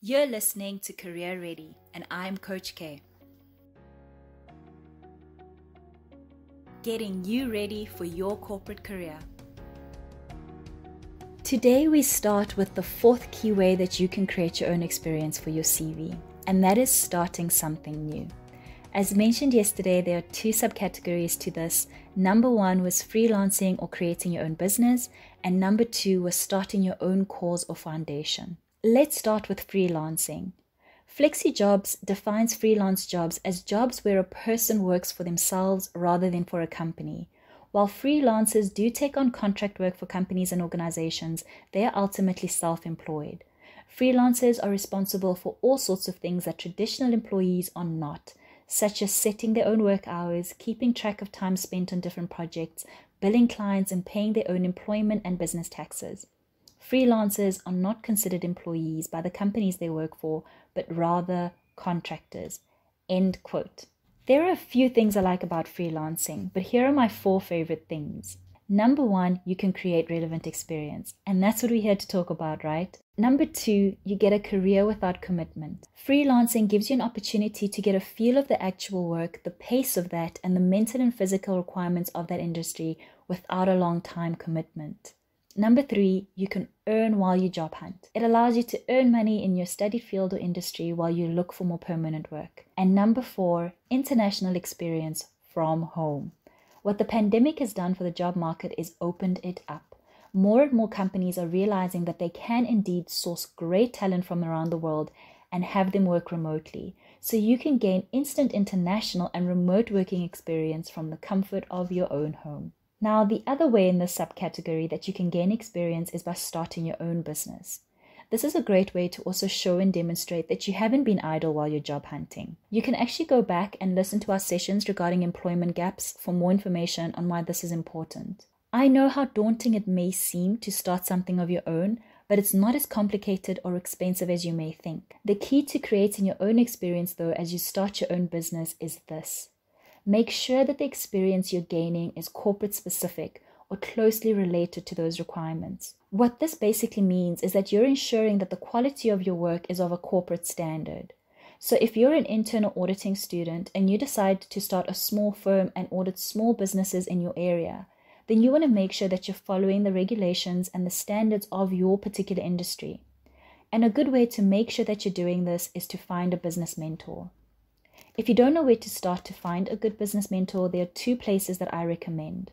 You're listening to Career Ready, and I'm Coach K. Getting you ready for your corporate career. Today we start with the fourth key way that you can create your own experience for your CV, and that is starting something new. As mentioned yesterday, there are two subcategories to this. Number one was freelancing or creating your own business, and number two was starting your own cause or foundation. Let's start with freelancing. FlexiJobs defines freelance jobs as jobs where a person works for themselves rather than for a company. While freelancers do take on contract work for companies and organizations, they are ultimately self-employed. Freelancers are responsible for all sorts of things that traditional employees are not, such as setting their own work hours, keeping track of time spent on different projects, billing clients, and paying their own employment and business taxes. Freelancers are not considered employees by the companies they work for, but rather contractors. End quote. There are a few things I like about freelancing, but here are my 4 favorite things. Number 1, you can create relevant experience, and that's what we're here to talk about, right? Number 2, you get a career without commitment. Freelancing gives you an opportunity to get a feel of the actual work, the pace of that, and the mental and physical requirements of that industry without a long time commitment. Number 3, you can earn while you job hunt. It allows you to earn money in your study field or industry while you look for more permanent work. And number 4, international experience from home. What the pandemic has done for the job market is opened it up. More and more companies are realizing that they can indeed source great talent from around the world and have them work remotely. So you can gain instant international and remote working experience from the comfort of your own home. Now, the other way in this subcategory that you can gain experience is by starting your own business. This is a great way to also show and demonstrate that you haven't been idle while you're job hunting. You can actually go back and listen to our sessions regarding employment gaps for more information on why this is important. I know how daunting it may seem to start something of your own, but it's not as complicated or expensive as you may think. The key to creating your own experience, though, as you start your own business is this. Make sure that the experience you're gaining is corporate specific or closely related to those requirements. What this basically means is that you're ensuring that the quality of your work is of a corporate standard. So if you're an internal auditing student and you decide to start a small firm and audit small businesses in your area, then you want to make sure that you're following the regulations and the standards of your particular industry. And a good way to make sure that you're doing this is to find a business mentor. If you don't know where to start to find a good business mentor, there are 2 places that I recommend.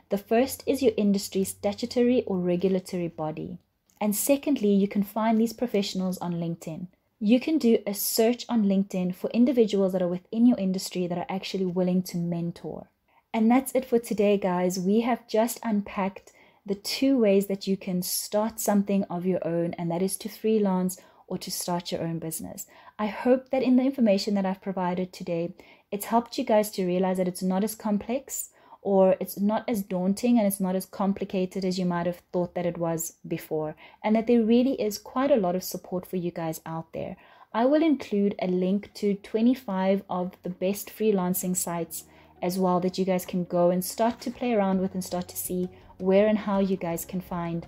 The first is your industry's statutory or regulatory body. And secondly, you can find these professionals on LinkedIn. You can do a search on LinkedIn for individuals that are within your industry that are actually willing to mentor. And that's it for today, guys. We have just unpacked the 2 ways that you can start something of your own, and that is to freelance or to start your own business. I hope that in the information that I've provided today, it's helped you guys to realize that it's not as complex or it's not as daunting and it's not as complicated as you might have thought that it was before, and that there really is quite a lot of support for you guys out there. I will include a link to 25 of the best freelancing sites as well that you guys can go and start to play around with and start to see where and how you guys can find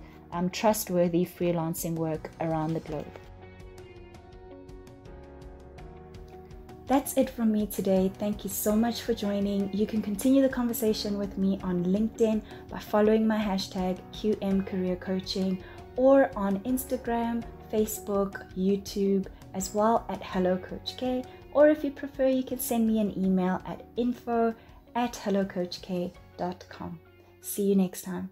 trustworthy freelancing work around the globe. That's it from me today. Thank you so much for joining. You can continue the conversation with me on LinkedIn by following my hashtag QMCareerCoaching, or on Instagram, Facebook, YouTube, as well at Hello Coach K. Or if you prefer, you can send me an email at info@hellocoachk.com. See you next time.